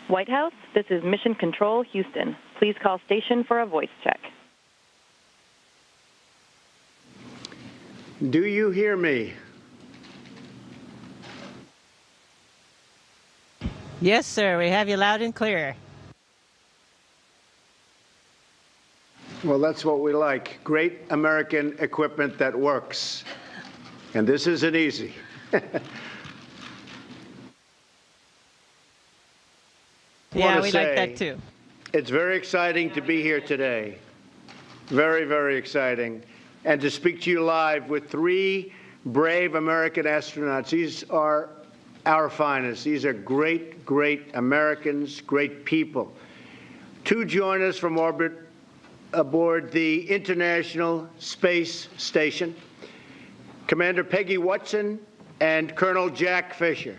White House, this is Mission Control, Houston. Please call station for a voice check. Do you hear me? Yes, sir. We have you loud and clear. Well, that's what we like. Great American equipment that works. And this isn't easy. Yeah, we like that too. It's very exciting to be here today. Very, very exciting. And to speak to you live with three brave American astronauts. These are our finest. These are great, great Americans, great people. Two join us from orbit aboard the International Space Station, Commander Peggy Whitson and Colonel Jack Fisher.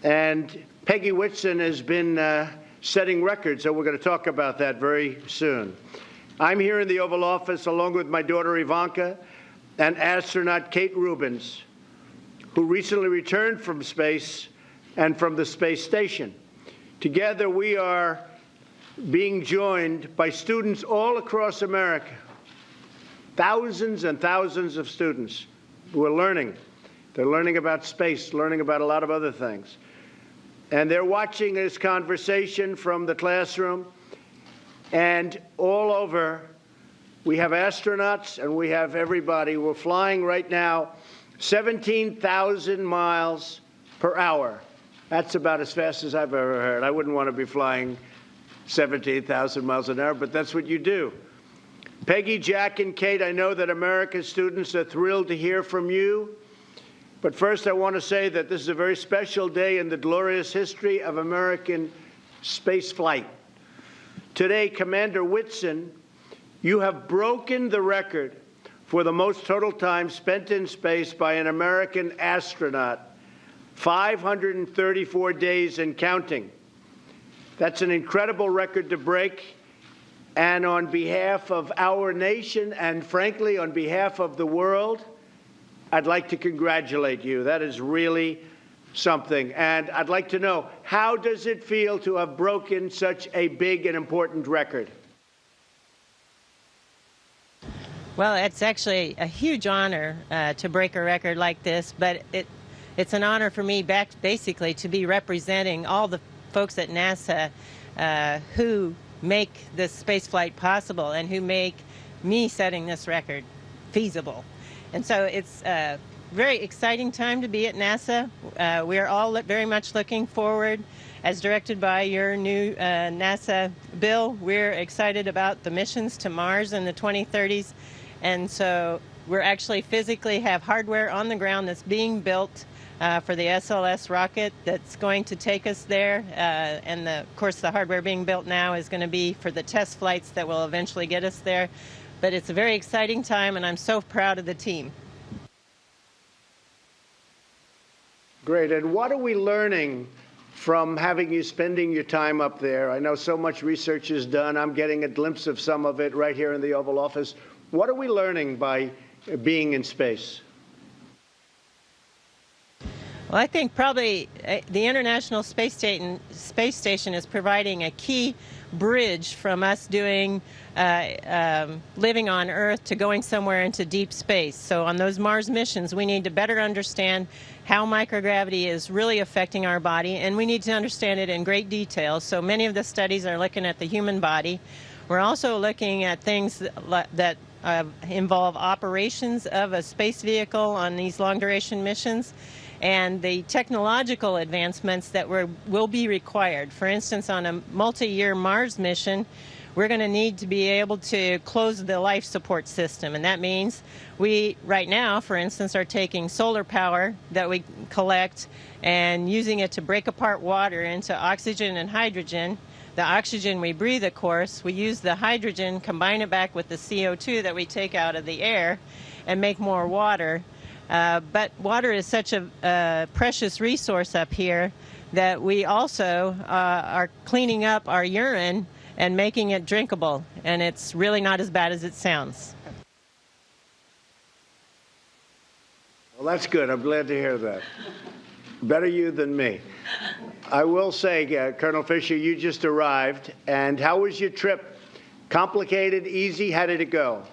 And Peggy Whitson has been setting records, so we're going to talk about that very soon. I'm here in the Oval Office along with my daughter Ivanka and astronaut Kate Rubins, who recently returned from space and from the space station. Together we are being joined by students all across America, thousands and thousands of students who are learning. They're learning about space, learning about a lot of other things. And they're watching this conversation from the classroom. And all over, we have astronauts and we have everybody. We're flying right now 17,000 miles per hour. That's about as fast as I've ever heard. I wouldn't want to be flying 17,000 miles an hour, but that's what you do. Peggy, Jack, and Kate, I know that America's students are thrilled to hear from you. But first, I want to say that this is a very special day in the glorious history of American space flight. Today, Commander Whitson, you have broken the record for the most total time spent in space by an American astronaut, 534 days and counting. That's an incredible record to break. And on behalf of our nation and, frankly, on behalf of the world, I'd like to congratulate you. That is really something. And I'd like to know, how does it feel to have broken such a big and important record? Well, it's actually a huge honor to break a record like this, but it's an honor for me basically to be representing all the folks at NASA who make this space flight possible and who make me setting this record feasible. And so it's a very exciting time to be at NASA. We are all very much looking forward, as directed by your new NASA bill. We're excited about the missions to Mars in the 2030s. And so we're actually physically have hardware on the ground that's being built for the SLS rocket that's going to take us there. And of course, the hardware being built now is going to be for the test flights that will eventually get us there. But it's a very exciting time, and I'm so proud of the team. Great. And what are we learning from having you spending your time up there? I know so much research is done. I'm getting a glimpse of some of it right here in the Oval Office. What are we learning by being in space? Well, I think probably the International Space Station is providing a key bridge from us doing living on Earth to going somewhere into deep space. So on those Mars missions, we need to better understand how microgravity is really affecting our body, and we need to understand it in great detail. So many of the studies are looking at the human body. We're also looking at things that involve operations of a space vehicle on these long-duration missions, and the technological advancements that will be required. For instance, on a multi-year Mars mission, we're going to need to be able to close the life support system. And that means we, right now, for instance, are taking solar power that we collect and using it to break apart water into oxygen and hydrogen. The oxygen we breathe, of course, we use the hydrogen, combine it back with the CO2 that we take out of the air and make more water. But water is such a precious resource up here that we also are cleaning up our urine and making it drinkable, and it's really not as bad as it sounds. Well, that's good. I'm glad to hear that. Better you than me. I will say, Colonel Fisher, you just arrived, and how was your trip? Complicated, easy? How did it go?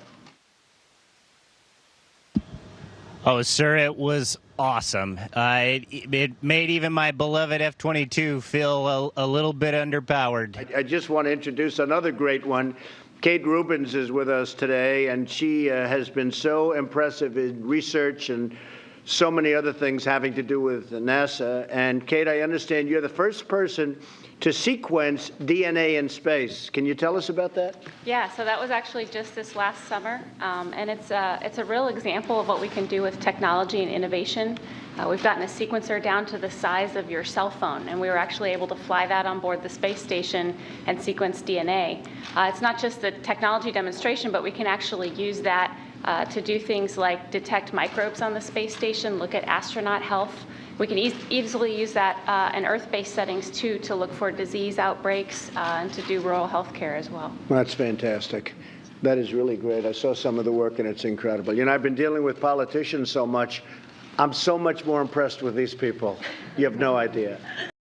Oh, sir, it was awesome. It made even my beloved F-22 feel a little bit underpowered. I just want to introduce another great one. Kate Rubins is with us today, and she has been so impressive in research and so many other things having to do with NASA. And Kate, I understand you're the first person to sequence DNA in space. Can you tell us about that? Yeah, so that was actually just this last summer, and it's a real example of what we can do with technology and innovation. We've gotten a sequencer down to the size of your cell phone, and we were actually able to fly that on board the space station and sequence DNA. It's not just the technology demonstration, but we can actually use that to do things like detect microbes on the space station, look at astronaut health. We can easily use that in Earth-based settings, too, to look for disease outbreaks and to do rural health care as well. That's fantastic. That is really great. I saw some of the work, and it's incredible. You know, I've been dealing with politicians so much. I'm so much more impressed with these people. You have no idea.